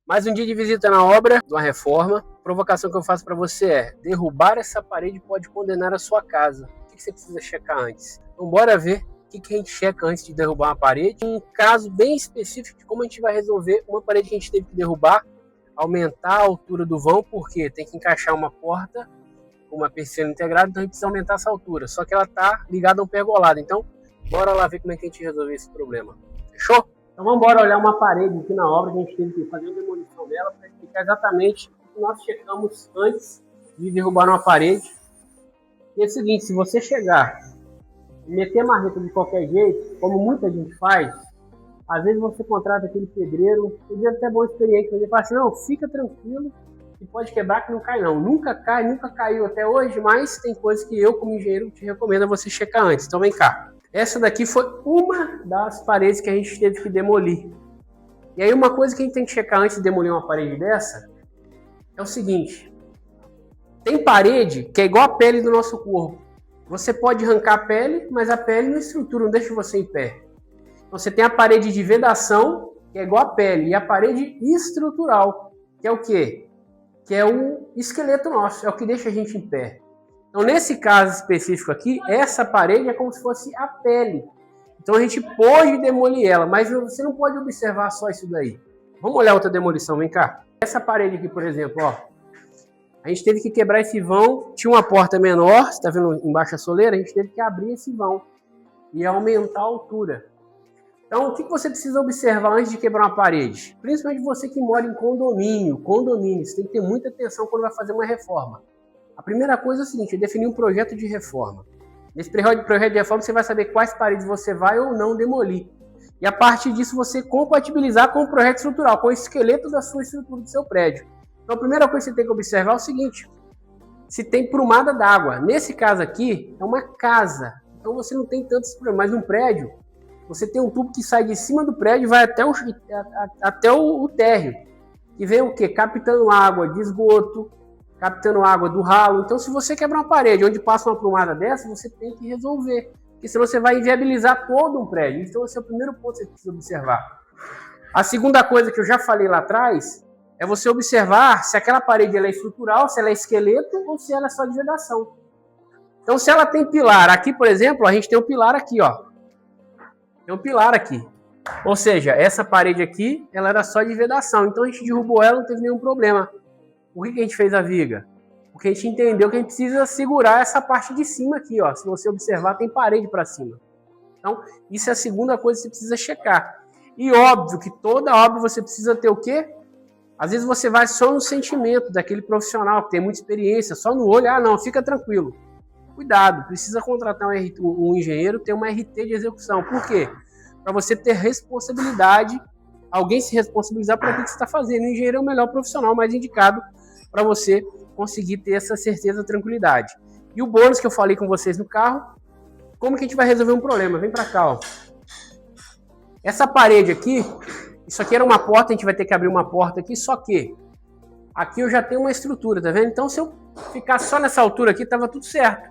Mais um dia de visita na obra, de uma reforma. A provocação que eu faço para você é: derrubar essa parede pode condenar a sua casa. O que você precisa checar antes? Então bora ver o que a gente checa antes de derrubar uma parede. Um caso bem específico de como a gente vai resolver uma parede que a gente teve que derrubar, aumentar a altura do vão, porque tem que encaixar uma porta com uma persiana integrada, então a gente precisa aumentar essa altura. Só que ela está ligada a um pergolado. Então bora lá ver como é que a gente resolve esse problema. Fechou? Então vamos embora olhar uma parede aqui na obra, que a gente teve que fazer uma demolição dela para explicar exatamente o que nós checamos antes de derrubar uma parede. E é o seguinte: se você chegar e meter marreta de qualquer jeito, como muita gente faz, às vezes você contrata aquele pedreiro, ele é até bom experiente, mas ele fala assim: não, fica tranquilo, que pode quebrar que não cai não. Nunca cai, nunca caiu até hoje, mas tem coisas que eu, como engenheiro, te recomendo a você checar antes. Então vem cá. Essa daqui foi uma das paredes que a gente teve que demolir. E aí uma coisa que a gente tem que checar antes de demolir uma parede dessa é o seguinte: tem parede que é igual a pele do nosso corpo. Você pode arrancar a pele, mas a pele não estrutura, não deixa você em pé. Então você tem a parede de vedação, que é igual a pele, e a parede estrutural, que é o quê? Que é o esqueleto nosso, é o que deixa a gente em pé. Então, nesse caso específico aqui, essa parede é como se fosse a pele. Então, a gente pode demolir ela, mas você não pode observar só isso daí. Vamos olhar outra demolição, vem cá. Essa parede aqui, por exemplo, ó, a gente teve que quebrar esse vão, tinha uma porta menor, você está vendo embaixo a soleira, a gente teve que abrir esse vão e aumentar a altura. Então, o que você precisa observar antes de quebrar uma parede? Principalmente você que mora em condomínio, você tem que ter muita atenção quando vai fazer uma reforma. A primeira coisa é o seguinte: é definir um projeto de reforma. Nesse projeto de reforma você vai saber quais paredes você vai ou não demolir. E a partir disso você compatibilizar com o projeto estrutural, com o esqueleto da sua estrutura do seu prédio. Então a primeira coisa que você tem que observar é o seguinte: se tem prumada d'água. Nesse caso aqui é uma casa, então você não tem tantos problemas. Mas num prédio, você tem um tubo que sai de cima do prédio e vai até o térreo, que vem o quê? Captando água de esgoto, captando água do ralo. Então, se você quebrar uma parede onde passa uma prumada dessa, você tem que resolver, porque senão você vai inviabilizar todo um prédio. Então, esse é o primeiro ponto que você precisa observar. A segunda coisa que eu já falei lá atrás é você observar se aquela parede ela é estrutural, se ela é esqueleto ou se ela é só de vedação. Então, se ela tem pilar, aqui, por exemplo, a gente tem um pilar aqui, ó. Tem um pilar aqui. Ou seja, essa parede aqui, ela era só de vedação. Então, a gente derrubou ela, não teve nenhum problema. Por que a gente fez a viga? Porque a gente entendeu que a gente precisa segurar essa parte de cima aqui, ó. Se você observar, tem parede para cima. Então, isso é a segunda coisa que você precisa checar. E óbvio que toda obra você precisa ter o quê? Às vezes você vai só no sentimento daquele profissional que tem muita experiência, só no olho. Ah, não, fica tranquilo. Cuidado, precisa contratar um engenheiro, ter uma RT de execução. Por quê? Para você ter responsabilidade, alguém se responsabilizar por aquilo que você está fazendo. O engenheiro é o melhor profissional, mais indicado para você conseguir ter essa certeza, tranquilidade. E o bônus que eu falei com vocês no carro, como que a gente vai resolver um problema? Vem para cá, ó. Essa parede aqui, isso aqui era uma porta, a gente vai ter que abrir uma porta aqui, só que aqui eu já tenho uma estrutura, tá vendo? Então, se eu ficar só nessa altura aqui, tava tudo certo.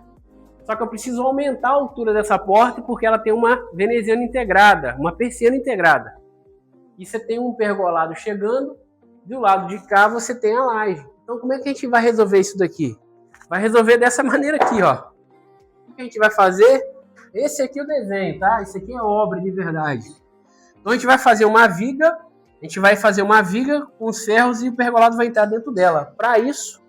Só que eu preciso aumentar a altura dessa porta porque ela tem uma veneziana integrada, uma persiana integrada. E você tem um pergolado chegando, do lado de cá você tem a laje. Então como é que a gente vai resolver isso daqui? Vai resolver dessa maneira aqui, ó. O que a gente vai fazer? Esse aqui é o desenho, tá? Esse aqui é obra de verdade. Então a gente vai fazer uma viga, com os ferros e o pergolado vai entrar dentro dela. Para isso,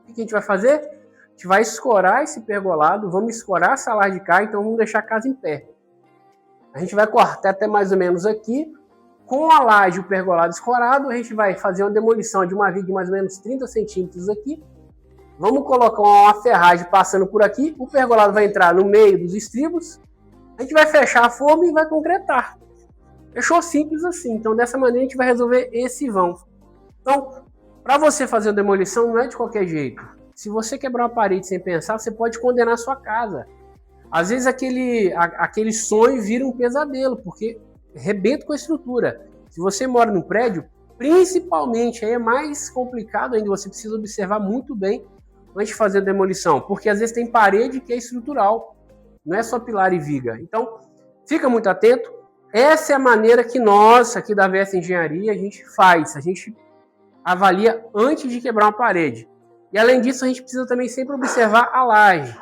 o que a gente vai fazer? A gente vai escorar esse pergolado, vamos escorar essa laje de cá, então vamos deixar a casa em pé. A gente vai cortar até mais ou menos aqui. Com a laje e o pergolado escorado, a gente vai fazer uma demolição de uma viga de mais ou menos 30 centímetros aqui. Vamos colocar uma ferragem passando por aqui. O pergolado vai entrar no meio dos estribos. A gente vai fechar a forma e vai concretar. Fechou? Simples assim. Então, dessa maneira, a gente vai resolver esse vão. Então, para você fazer a demolição, não é de qualquer jeito. Se você quebrar uma parede sem pensar, você pode condenar a sua casa. Às vezes, aquele sonho vira um pesadelo, porque rebenta com a estrutura. Se você mora num prédio, principalmente, aí é mais complicado ainda, você precisa observar muito bem antes de fazer a demolição, porque às vezes tem parede que é estrutural, não é só pilar e viga. Então, fica muito atento. Essa é a maneira que nós, aqui da VS Engenharia, a gente faz. A gente avalia antes de quebrar uma parede. E além disso, a gente precisa também sempre observar a laje.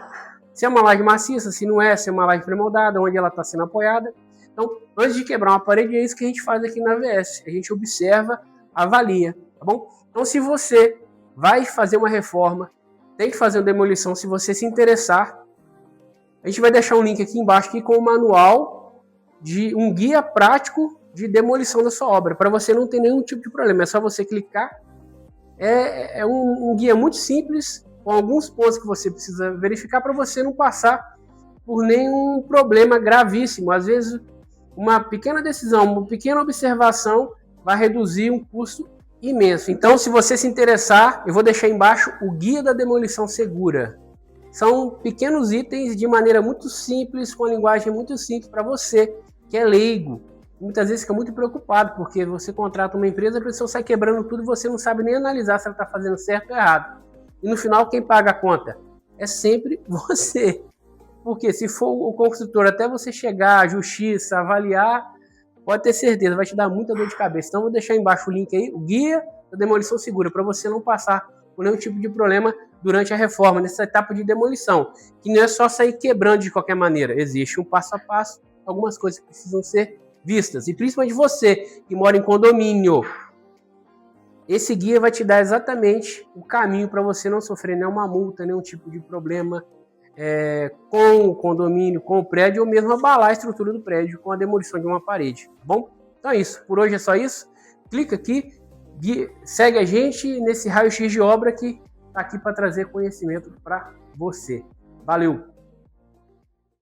Se é uma laje maciça, se não é, se é uma laje pré-moldada, onde ela está sendo apoiada. Então, antes de quebrar uma parede, é isso que a gente faz aqui na AVS. A gente observa, avalia, tá bom? Então, se você vai fazer uma reforma, tem que fazer uma demolição, se você se interessar, a gente vai deixar um link aqui embaixo aqui com o manual de um guia prático de demolição da sua obra, para você não ter nenhum tipo de problema. É só você clicar. É um guia muito simples, com alguns pontos que você precisa verificar para você não passar por nenhum problema gravíssimo. Às vezes, uma pequena decisão, uma pequena observação vai reduzir um custo imenso. Então, se você se interessar, eu vou deixar embaixo o Guia da Demolição Segura. São pequenos itens de maneira muito simples, com a linguagem muito simples para você que é leigo. Muitas vezes fica muito preocupado, porque você contrata uma empresa, a pessoa sai quebrando tudo e você não sabe nem analisar se ela está fazendo certo ou errado. E no final, quem paga a conta? É sempre você. Porque se for o construtor, até você chegar à justiça, avaliar, pode ter certeza, vai te dar muita dor de cabeça. Então, vou deixar embaixo o link aí, o Guia da Demolição Segura, para você não passar por nenhum tipo de problema durante a reforma, nessa etapa de demolição. Que não é só sair quebrando de qualquer maneira. Existe um passo a passo, algumas coisas que precisam ser vistas. E principalmente você que mora em condomínio. Esse guia vai te dar exatamente o caminho para você não sofrer nenhuma multa, nenhum tipo de problema com o condomínio, com o prédio, ou mesmo abalar a estrutura do prédio com a demolição de uma parede. Tá bom? Então é isso. Por hoje é só isso. Clica aqui, segue a gente nesse raio-x de obra que está aqui para trazer conhecimento para você. Valeu!